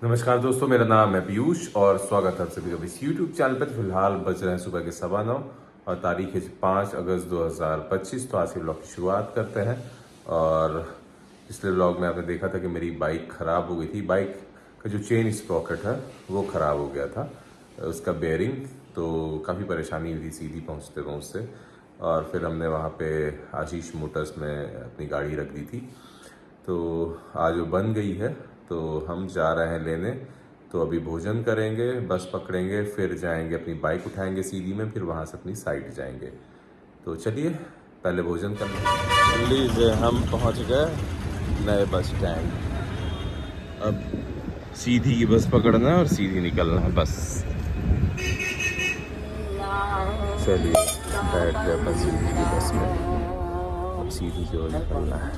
नमस्कार दोस्तों, मेरा नाम है पीयूष और स्वागत है आप सभी का इस यूट्यूब चैनल पर। फिलहाल बज रहे हैं सुबह के 9:15 और तारीख है 5 अगस्त 2025। तो आज के ब्लॉग की शुरुआत करते हैं। और पिछले ब्लॉग में आपने देखा था कि मेरी बाइक ख़राब हो गई थी। बाइक का जो चेन स्प्रॉकेट है वो ख़राब हो गया था, उसका बेयरिंग। तो काफ़ी परेशानी हुई थी सीधी पहुँचते पहुँचते। और फिर हमने वहाँ पे आशीष मोटर्स में अपनी गाड़ी रख दी थी। तो आज वो बन गई है, तो हम जा रहे हैं लेने। तो अभी भोजन करेंगे, बस पकड़ेंगे, फिर जाएंगे अपनी बाइक उठाएंगे सीधी में, फिर वहाँ से अपनी साइड जाएंगे। तो चलिए पहले भोजन कर लें। लीजिए हम पहुँच गए नए बस स्टैंड। अब सीधी की बस पकड़ना है और सीधी निकलना है बस। चलिए बैठ गए अपन सीधी की बस में, अब सीधी की ओर निकलना है।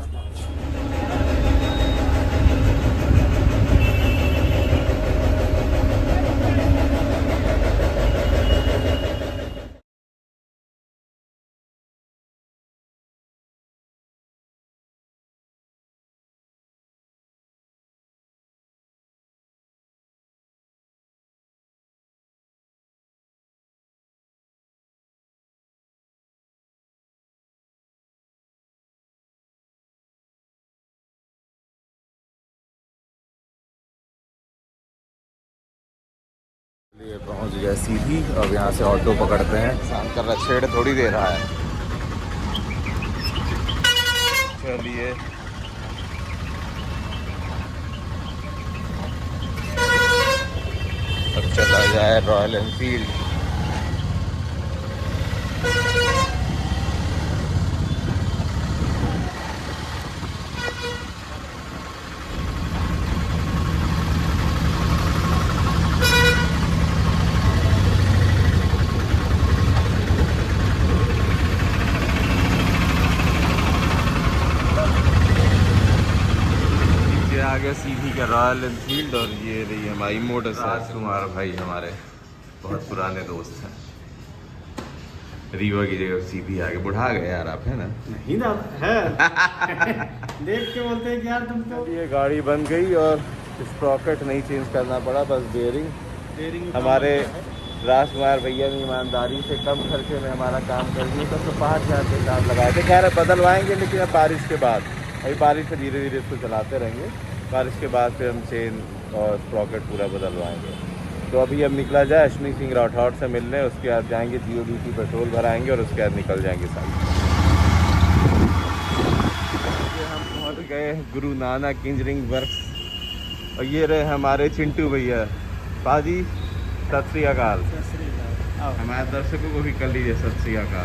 ये पहुंच गया सीधी। अब यहाँ से ऑटो पकड़ते हैं। शाम कर रहा, छेड़ थोड़ी दे रहा है। चलिए अब चला जाए रॉयल एनफील्ड। आगे सीधी का रॉयल एनफील्ड और ये रही हमारी मोटर। राजकुमार भाई हमारे बहुत पुराने दोस्त हैं। रीवा की जगह सीधी आगे। बुढ़ा गए यार आप, है ना? नहीं ना है। देख के बोलते हैं कि यार तुम तो। ये गाड़ी बन गई और स्प्रॉकेट नहीं चेंज करना पड़ा, बस बेयरिंग। हमारे राजकुमार भैया ने ईमानदारी से कम खर्चे में हमारा काम कर दिया। तो 5,000 के काम लगाए थे। खैर बदलवाएंगे, लेकिन अब बारिश के बाद, अभी बारिश से धीरे धीरे इसको चलाते रहेंगे। बारिश के बाद फिर हम चेन और स्प्रॉकेट पूरा बदलवाएंगे। तो अभी अब निकला जाए अश्विनी सिंह राठौड़ से मिलने। उसके बाद जाएंगे GODC पेट्रोल भराएंगे और उसके बाद निकल जाएंगे साइड। हम पहुंच गए गुरु नानक इंजीनियरिंग वर्क्स। और ये रहे हमारे चिंटू भैया। पाजी सत श्री अकाल। हमारे दर्शकों को भी कर लीजिए सत श्री अकाल।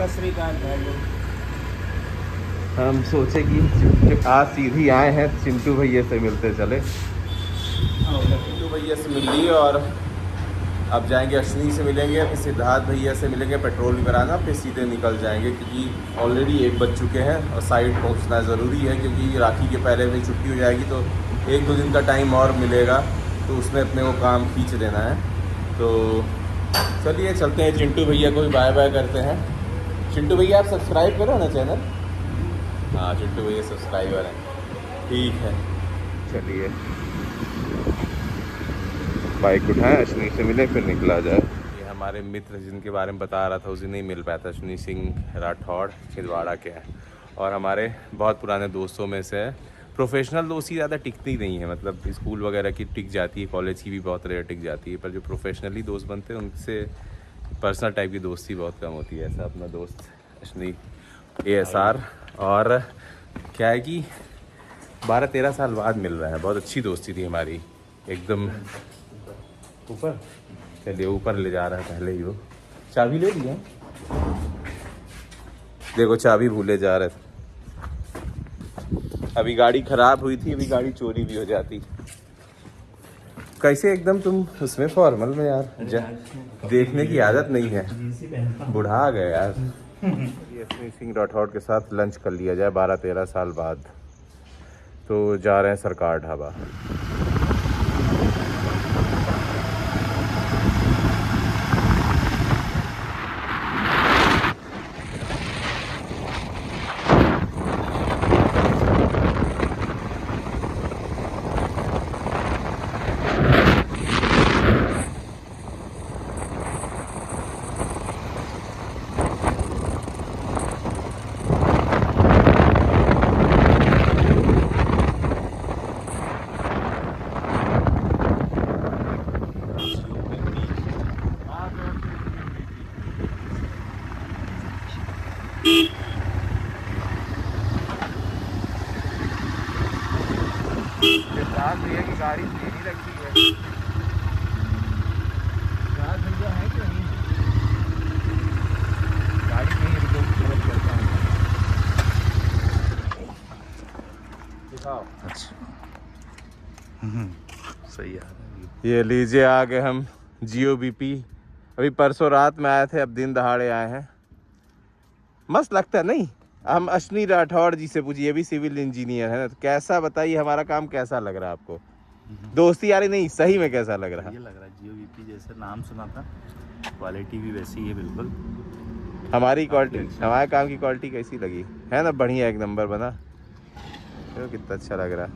हम सोचे कि आज सीधी आए हैं, चिंटू भैया से मिलते चले। चिंटू भैया से मिल लिए और अब जाएंगे अश्विनी से मिलेंगे, फिर सिद्धार्थ भैया से मिलेंगे, पेट्रोल भी भराना, फिर सीधे निकल जाएंगे। क्योंकि ऑलरेडी 1 बज चुके हैं और साइड पहुंचना ज़रूरी है। क्योंकि राखी के पहले में छुट्टी हो जाएगी तो 1-2 दिन का टाइम और मिलेगा, तो उसमें अपने को काम खींच देना है। तो चलिए चलते हैं। चिंटू भैया को भी बाय बाय करते हैं। चिंटू भैया आप सब्सक्राइब करो ना चैनल। हाँ चिंटू भैया सब्सक्राइबर हैं। ठीक है चलिए बाइक उठाएं, अश्विनी से मिले, फिर निकला जाए। ये हमारे मित्र जिनके बारे में बता रहा था, उसे नहीं मिल पाया था। अश्विनी सिंह राठौड़ छिंदवाड़ा के हैं और हमारे बहुत पुराने दोस्तों में से है। प्रोफेशनल दोस्ती ज़्यादा टिकती नहीं है, मतलब स्कूल वगैरह की टिक जाती है, कॉलेज की भी बहुत रेयर टिक जाती है, पर जो प्रोफेशनली दोस्त बनते हैं उनसे पर्सनल टाइप की दोस्ती बहुत कम होती है। ऐसा अपना दोस्त अश्विनी ASR। और क्या है कि 12-13 साल बाद मिल रहा है। बहुत अच्छी दोस्ती थी हमारी एकदम। ऊपर चलिए, ऊपर ले जा रहा है पहले ही वो। चाबी ले लिया, देखो चाबी भूले जा रहे थे। अभी गाड़ी खराब हुई थी, अभी गाड़ी चोरी भी हो जाती। कैसे एकदम तुम उसमें फॉर्मल में यार, देखने की आदत नहीं है, बुढ़ा गए यार। अश्विनी सिंह राठौड़ के साथ लंच कर लिया जाए 12-13 साल बाद। तो जा रहे हैं सरकार ढाबा। यहीं रखी है। राज भैया है कि नहीं? गाड़ी कहीं रिजर्व करता हूँ। दिखाओ। अच्छा सही है। ये लीजिए आ गए हम जियो बीपी। अभी परसों रात में आए थे, अब दिन दहाड़े आए हैं। मस्त लगता है नहीं? हम अश्विनी राठौड़ जी से पूछिए, ये भी सिविल इंजीनियर है ना, तो कैसा बताइए हमारा काम कैसा लग रहा है आपको? दोस्ती यारी नहीं, सही में कैसा लग रहा है? ये लग रहा है जियो वीपी जैसे नाम सुना था, क्वालिटी भी वैसी है बिल्कुल। हमारी क्वालिटी, हमारे काम की क्वालिटी कैसी लगी है ना? बढ़िया, एक नंबर बना। तो कितना अच्छा लग रहा है।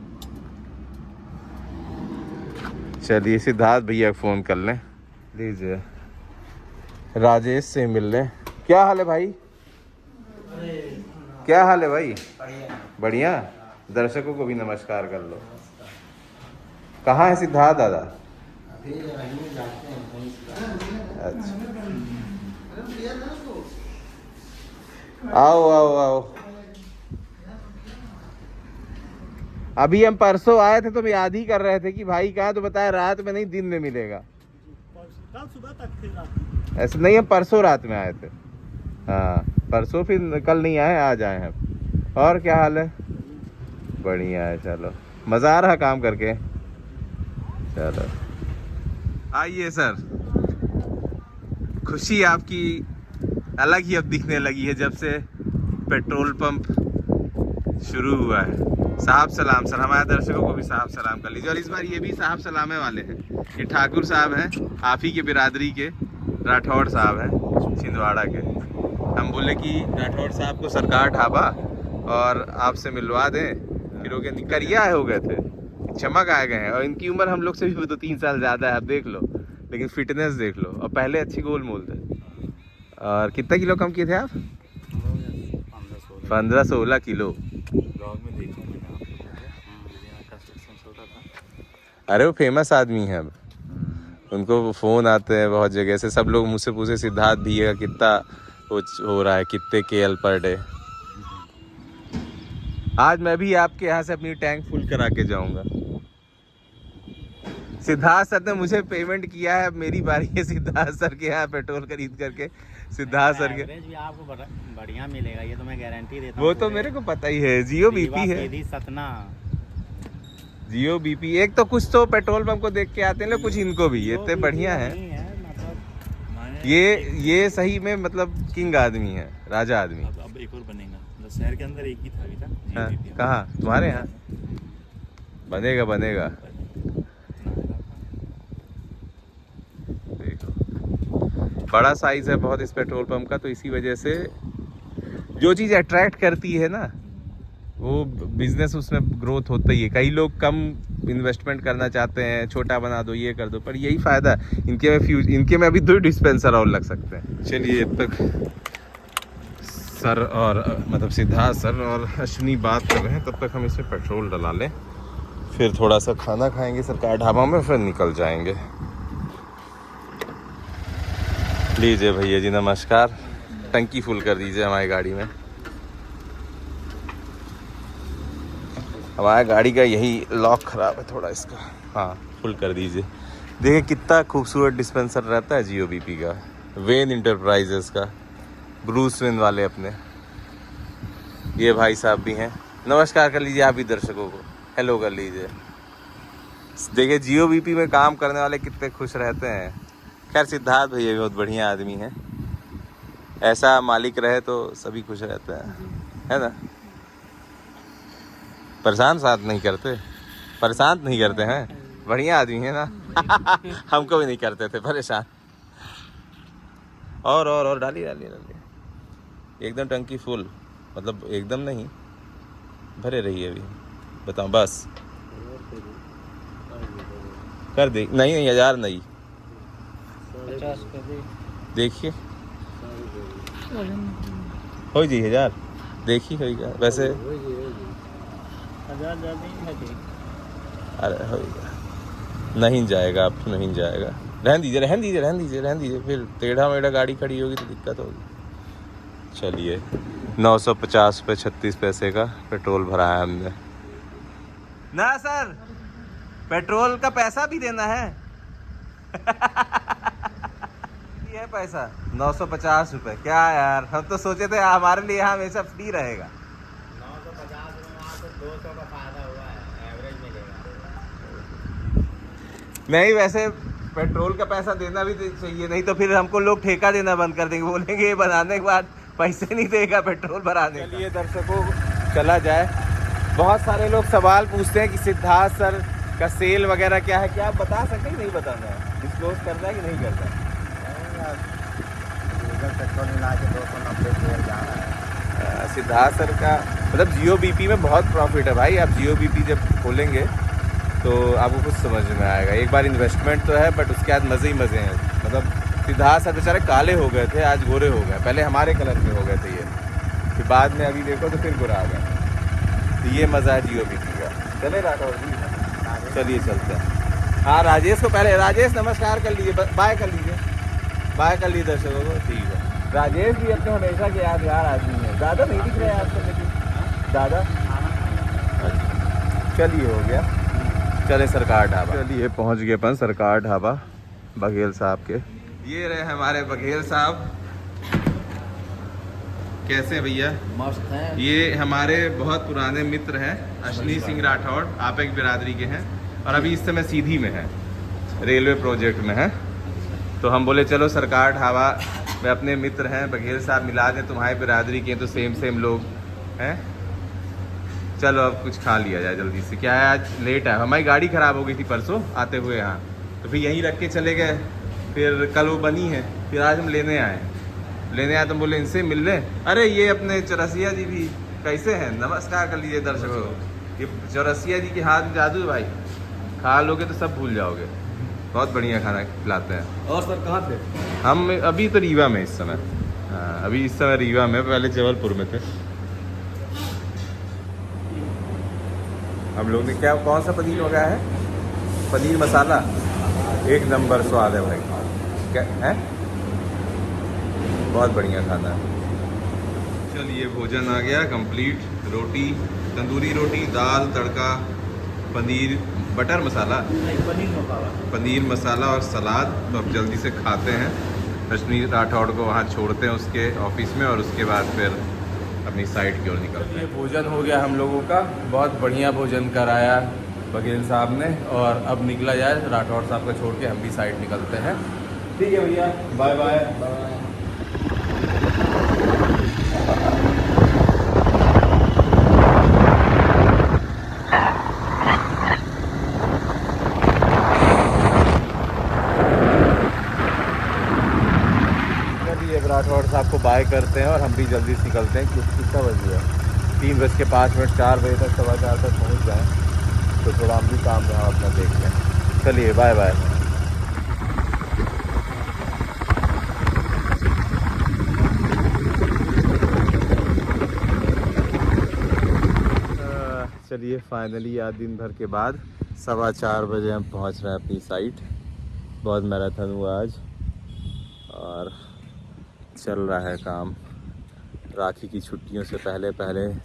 चलिए सिद्धार्थ भैया को फ़ोन कर लें। लीजिए राजेश से मिल लें। क्या हाल है भाई? क्या हाल है भाई? बढ़िया। दर्शकों को भी नमस्कार कर लो। कहाँ है सिद्धार्थ दादा? अच्छा, आओ आओ आओ। अभी हम परसों आए थे तो हम याद ही कर रहे थे कि भाई कहाँ, तो बताया रात में नहीं दिन में मिलेगा। कल सुबह तक थे। ऐसे नहीं, हम परसों रात में आए थे। हाँ परसों, फिर कल नहीं आए, आज आए हैं। और क्या हाल है? बढ़िया है। चलो मज़ा आ रहा काम करके। चलो आइए सर। खुशी आपकी अलग ही अब दिखने लगी है जब से पेट्रोल पंप शुरू हुआ है। साहब सलाम सर, हमारे दर्शकों को भी साहब सलाम कर लीजिए। और इस बार ये भी साहब सलामे वाले हैं। ये ठाकुर साहब हैं, आप ही के बिरादरी के राठौड़ साहब हैं छिंदवाड़ा के। हम बोले कि राठौड़ साहब को सरकार ढाबा और आपसे मिलवा दें, फिर हो गया करिया हो गए थे, चमक आ गए हैं। और इनकी उम्र हम लोग से भी 2-3 साल ज़्यादा है, आप देख लो, लेकिन फिटनेस देख लो। और पहले अच्छी गोल मोल थे। और कितना किलो कम किए थे आप? 15-16 किलो। अरे वो फेमस आदमी है अब, उनको फ़ोन आते हैं बहुत जगह से। सब लोग मुझसे पूछे सिद्धार्थ भैया का कितना हो रहा है, कितने KL पर डे। आज मैं भी आपके यहाँ से अपनी टैंक फुल करा के जाऊंगा। सिद्धार्थ सर ने मुझे पेमेंट किया है, मेरी बारी है सिद्धार्थ सर के यहाँ पेट्रोल खरीद करके। सिद्धार्थ सर के भी आपको बढ़िया मिलेगा, ये तो मैं गारंटी देता हूँ। वो तो मेरे को पता ही है। जियो बीपी है, सतना जियो बीपी। एक तो कुछ तो पेट्रोल पंप को देख के आते हैं लोग, कुछ इनको भी। ये इतने बढ़िया है। ये सही में मतलब किंग आदमी है, राजा आदमी। अब एक और बनेगा, मतलब शहर के अंदर एक ही था अभी तक। हाँ, कहाँ? तुम्हारे यहाँ बनेगा? बनेगा देखो, बड़ा साइज है बहुत इस पेट्रोल पंप का, तो इसी वजह से जो चीज़ अट्रैक्ट करती है ना, वो बिजनेस उसमें ग्रोथ होता ही है। कई लोग कम इन्वेस्टमेंट करना चाहते हैं, छोटा बना दो, ये कर दो, पर यही फ़ायदा इनके में अभी 2 डिस्पेंसर और लग सकते हैं। चलिए अब तक सर और मतलब सिद्धार्थ सर और अश्विनी बात कर रहे हैं, तब तक हम इसमें पेट्रोल डला लें, फिर थोड़ा सा खाना खाएंगे सरकार ढाबा में, फिर निकल जाएंगे। लीजिए भैया जी नमस्कार, टंकी फुल कर दीजिए हमारी गाड़ी में। हमारी गाड़ी का यही लॉक ख़राब है थोड़ा इसका। हाँ फुल कर दीजिए। देखिए कितना खूबसूरत डिस्पेंसर रहता है जियो बीपी का, वेन इंटरप्राइजेस का, ब्रूस वेन वाले अपने। ये भाई साहब भी हैं, नमस्कार कर लीजिए आप भी दर्शकों को, हेलो कर लीजिए। देखिए जियो बीपी में काम करने वाले कितने खुश रहते हैं। खैर सिद्धार्थ भैया भी बहुत बढ़िया आदमी हैं, ऐसा मालिक रहे तो सभी खुश रहते हैं, है ना? परेशान साथ नहीं करते, परेशान नहीं करते हैं, बढ़िया आदमी है ना। हमको भी नहीं करते थे परेशान। और डालिए एकदम टंकी फुल, मतलब एकदम नहीं, भरे रहिए अभी। बताओ बस कर दे। नहीं 1000 नहीं, 50 कर दे। देखिए हो जी 1000 देखिए होगा वैसे। 1000 ज़्यादा ही है। अरे होगा, नहीं जाएगा, अब नहीं जाएगा। रहन दीजिए, फिर टेढ़ा मेढ़ा गाड़ी खड़ी होगी तो दिक्कत होगी। चलिए 950 रुपये 36 पैसे का पेट्रोल भरा है हमने ना सर। पेट्रोल का पैसा भी देना है। ये है पैसा 950 रुपये। क्या यार, हम तो सोचे थे हमारे लिए यहाँ हमेशा फ्री रहेगा। 950 में वहाँ से 200 का फायदा हुआ है, एवरेज मिलेगा। नहीं, वैसे पेट्रोल का पैसा देना भी चाहिए, नहीं तो फिर हमको लोग ठेका देना बंद कर देंगे, बोलेंगे ये बनाने के बाद पैसे नहीं देगा पेट्रोल भराने। चलिए दर्शकों, चला जाए। बहुत सारे लोग सवाल पूछते हैं कि सिद्धार्थ सर का सेल वगैरह क्या है, क्या आप बता सकते हैं? नहीं बताना है, डिस्क्लोज करना है कि नहीं करना है? पेट्रोल मिला के 290 जा रहा है। सिद्धार्थ सर का मतलब जियो बीपी में बहुत प्रॉफिट है भाई। आप जियो बीपी जब खोलेंगे तो आपको कुछ समझ में आएगा। एक बार इन्वेस्टमेंट तो है, बट उसके बाद मज़े ही मज़े हैं। मतलब सिद्धार्थ सर बेचारे काले हो गए थे, आज गोरे हो गए। पहले हमारे कलर के हो गए थे ये, फिर बाद में अभी देखो तो फिर गोरा आ गए। तो ये मज़ा है जियो बीपी का। चले राठौर जी, चलिए चलते हैं। हाँ, राजेश को पहले, राजेश नमस्कार कर लीजिए, बाय कर लीजिए, बाय कर लीजिए दर्शकों को। ठीक है, राजेश भी अपने हमेशा के यादगार आदमी है। ज़्यादा नहीं दिख रहे आपको लेकिन ज़्यादा। चलिए हो गया, चले सरकार ढाबा। चलिए पहुंच गए अपन सरकार ढाबा बघेल साहब के। ये रहे हमारे बघेल साहब। कैसे भैया? मस्त है। ये हमारे बहुत पुराने मित्र हैं, अश्विनी सिंह राठौड़, आप एक बिरादरी के हैं, और अभी इस समय सीधी में है, रेलवे प्रोजेक्ट में है। तो हम बोले चलो सरकार ढाबा में अपने मित्र हैं बघेल साहब मिला दें, तुम्हारी बिरादरी के हैं तो सेम लोग हैं, चलो अब कुछ खा लिया जाए जल्दी से। क्या है, आज लेट है, हमारी गाड़ी ख़राब हो गई थी परसों आते हुए यहाँ, तो फिर यहीं रख के चले गए। फिर कल वो बनी है, फिर आज हम लेने आए तो बोले इनसे मिल लें। अरे ये अपने चौरसिया जी भी कैसे हैं? नमस्कार कर लीजिए दर्शकों। ये चौरसिया जी के हाथ में जादू है भाई, खा लोगे तो सब भूल जाओगे। बहुत बढ़िया खाना खिलाते हैं। और सर कहाँ थे? हम अभी तो रीवा में इस समय। हाँ, अभी इस समय रीवा में, पहले जबलपुर में थे। हम लोग ने क्या, कौन सा पनीर मंगाया है? पनीर मसाला, एक नंबर स्वाद है भाई। क्या है, बहुत बढ़िया खाना है। चलिए भोजन आ गया कंप्लीट। रोटी, तंदूरी रोटी, दाल तड़का, पनीर बटर मसाला, पनीर मसाला और सलाद। तो अब जल्दी से खाते हैं। अश्विनी राठौड़ को वहाँ छोड़ते हैं उसके ऑफिस में, और उसके बाद फिर अपनी साइड की ओर निकलते हैं। भोजन हो गया हम लोगों का, बहुत बढ़िया भोजन कराया बघेल साहब ने, और अब निकला जाए राठौड़ साहब को छोड़ के हम भी साइड निकलते हैं। ठीक है भैया, बाय बाय। राठौड़ साहब को बाय करते हैं और हम भी जल्दी से निकलते हैं। कितना बज गया? 3:05, 4 बजे तक, 4:15 तक पहुंच जाएं तो थोड़ा हम भी काम रहा अपना देख लें। चलिए बाय बाय। चलिए फाइनली आज दिन भर के बाद 4:15 बजे हम पहुंच रहे हैं अपनी साइट। बहुत मैराथन हुआ आज और चल रहा है काम। राखी की छुट्टियों से पहले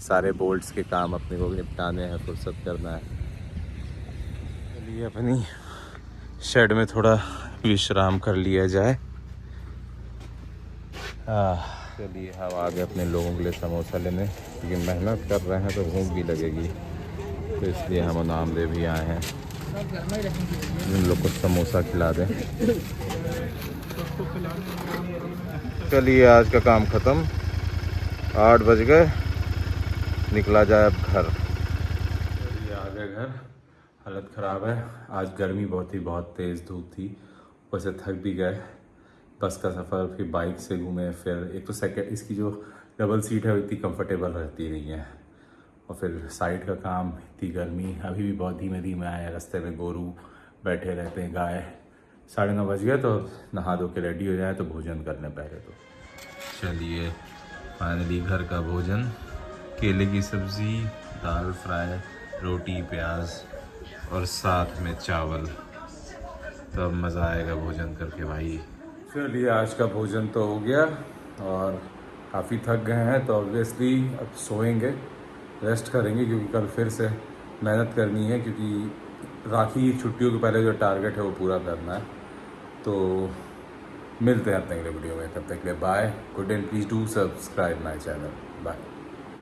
सारे बोल्ट्स के काम अपने को निपटाने हैं, फुर्सत करना है। चलिए अपनी शेड में थोड़ा विश्राम कर लिया जाए। चलिए हम आ गए अपने लोगों के लिए समोसा लेने, क्योंकि मेहनत कर रहे हैं तो भूख भी लगेगी, तो इसलिए हम नामदेव भी आए हैं उन लोग को समोसा खिला दें। चलिए आज का काम ख़त्म, 8 बज गए, निकला जाए अब घर। चलिए आ गए घर, हालत ख़राब है। आज गर्मी बहुत तेज़ धूप थी, ऊपर से थक भी गए। बस का सफ़र, फिर बाइक से घूमे, फिर एक तो सेकंड इसकी जो डबल सीट है वो इतनी कंफर्टेबल रहती नहीं है, और फिर साइड का काम, इतनी गर्मी। अभी भी बहुत धीमे आए, रास्ते में गोरू बैठे रहते हैं, गाय। 9:30 बज गए, तो नहा धो के रेडी हो जाए तो भोजन करने पहले तो। चलिए फाइनली घर का भोजन, केले की सब्ज़ी, दाल फ्राई, रोटी, प्याज और साथ में चावल। तो अब मज़ा आएगा भोजन करके भाई। चलिए आज का भोजन तो हो गया और काफ़ी थक गए हैं, तो ऑब्वियसली अब सोएंगे, रेस्ट करेंगे, क्योंकि कल फिर से मेहनत करनी है, क्योंकि राखी की छुट्टियों के पहले जो टारगेट है वो पूरा करना है। तो मिलते हैं अपने अगले वीडियो में, तब तक के लिए bye, good and please do subscribe my channel, bye.